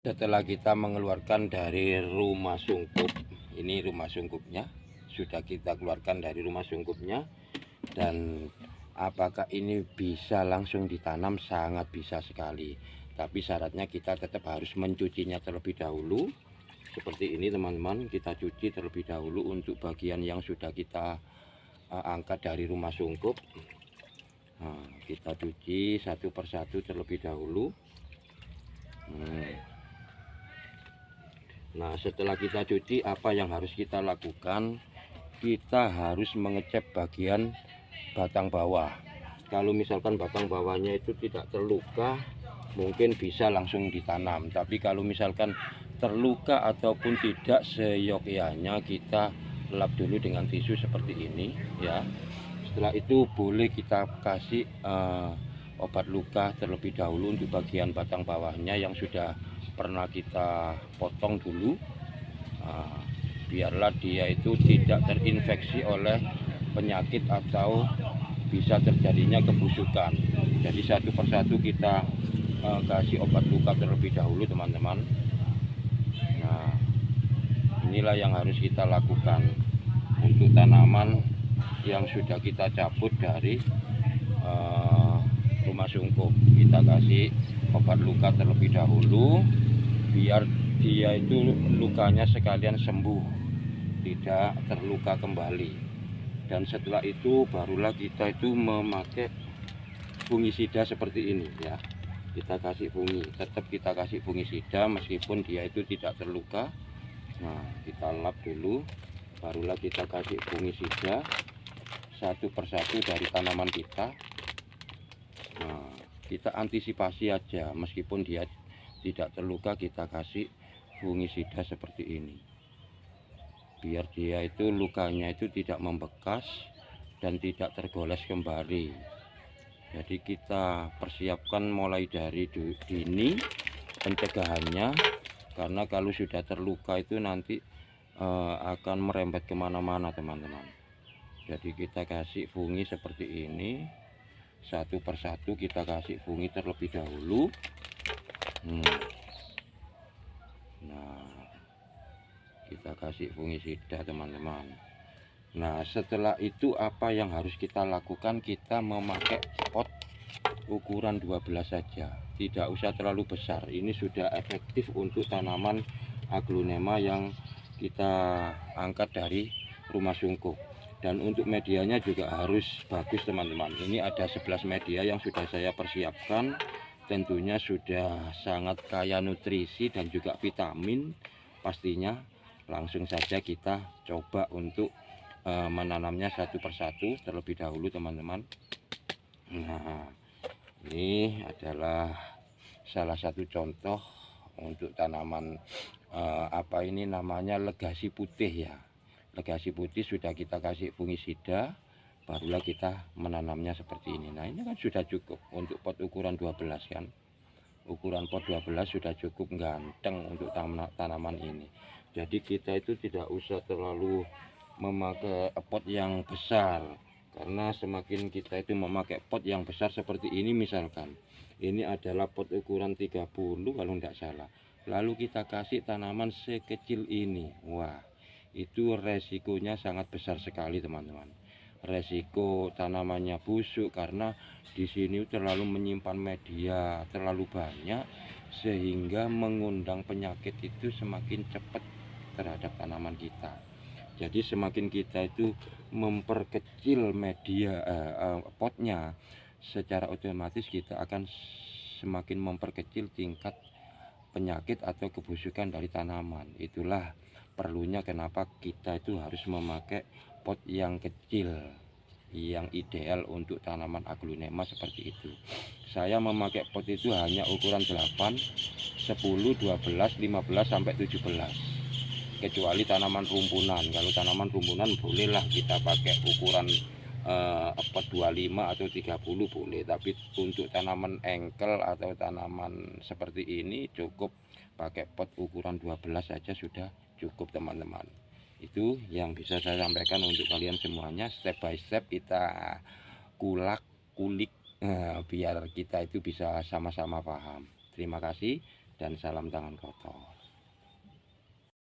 Setelah kita mengeluarkan dari rumah sungkup, ini rumah sungkupnya sudah kita keluarkan dari rumah sungkupnya. Dan apakah ini bisa langsung ditanam? Sangat bisa sekali, tapi syaratnya kita tetap harus mencucinya terlebih dahulu. Seperti ini teman-teman, kita cuci terlebih dahulu untuk bagian yang sudah kita angkat dari rumah sungkup. Nah, kita cuci satu persatu terlebih dahulu. Nah, setelah kita cuci, apa yang harus kita lakukan? Kita harus mengecek bagian batang bawah. Kalau misalkan batang bawahnya itu tidak terluka, mungkin bisa langsung ditanam. Tapi kalau misalkan terluka ataupun tidak, seyogyanya kita lap dulu dengan tisu seperti ini ya. Setelah itu boleh kita kasih obat luka terlebih dahulu untuk bagian batang bawahnya yang sudah pernah kita potong dulu. Biarlah dia itu tidak terinfeksi oleh penyakit atau bisa terjadinya kebusukan. Jadi satu persatu kita kasih obat luka terlebih dahulu teman-teman. Nah, inilah yang harus kita lakukan untuk tanaman yang sudah kita cabut dari rumah sungkup. Kita kasih obat luka terlebih dahulu biar dia itu lukanya sekalian sembuh, tidak terluka kembali. Dan setelah itu barulah kita itu memakai fungisida seperti ini ya. Kita kasih tetap kita kasih fungisida meskipun dia itu tidak terluka. Nah, kita lap dulu, barulah kita kasih fungisida satu persatu dari tanaman kita. Nah, kita antisipasi aja, meskipun dia tidak terluka, kita kasih fungisida seperti ini biar dia itu lukanya itu tidak membekas dan tidak tergoles kembali. Jadi kita persiapkan mulai dari dini pencegahannya, karena kalau sudah terluka itu nanti akan merembet kemana-mana teman-teman. Jadi kita kasih fungi seperti ini, satu persatu kita kasih fungi terlebih dahulu. Nah, kita kasih fungisida teman-teman. Nah, setelah itu apa yang harus kita lakukan? Kita memakai pot ukuran 12 saja, tidak usah terlalu besar. Ini sudah efektif untuk tanaman aglonema yang kita angkat dari rumah sungkup. Dan untuk medianya juga harus bagus teman-teman. Ini ada 11 media yang sudah saya persiapkan. Tentunya sudah sangat kaya nutrisi dan juga vitamin. Pastinya langsung saja kita coba untuk menanamnya satu persatu terlebih dahulu teman-teman. Nah, ini adalah salah satu contoh untuk tanaman apa ini namanya, legasi putih ya. Legasi putih sudah kita kasih fungisida, barulah kita menanamnya seperti ini. Nah, ini kan sudah cukup untuk pot ukuran 12 kan. Ukuran pot 12 sudah cukup ganteng untuk tanaman ini. Jadi kita itu tidak usah terlalu memakai pot yang besar, karena semakin kita itu memakai pot yang besar seperti ini, misalkan ini adalah pot ukuran 30 kalau tidak salah, lalu kita kasih tanaman sekecil ini, wah, itu resikonya sangat besar sekali teman-teman. Resiko tanamannya busuk karena di sini terlalu menyimpan media terlalu banyak, sehingga mengundang penyakit itu semakin cepat terhadap tanaman kita. Jadi semakin kita itu memperkecil media potnya, secara otomatis kita akan semakin memperkecil tingkat penyakit atau kebusukan dari tanaman. Itulah perlunya kenapa kita itu harus memakai pot yang kecil, yang ideal untuk tanaman aglonema seperti itu. Saya memakai pot itu hanya ukuran 8, 10, 12, 15 sampai 17. Kecuali tanaman rumpunan. Kalau tanaman rumpunan bolehlah kita pakai ukuran 25 atau 30 boleh, tapi untuk tanaman engkel atau tanaman seperti ini cukup pakai pot ukuran 12 saja sudah cukup teman-teman. Itu yang bisa saya sampaikan untuk kalian semuanya. Step by step kita kulik biar kita itu bisa sama-sama paham. Terima kasih. dan salam tangan kotor.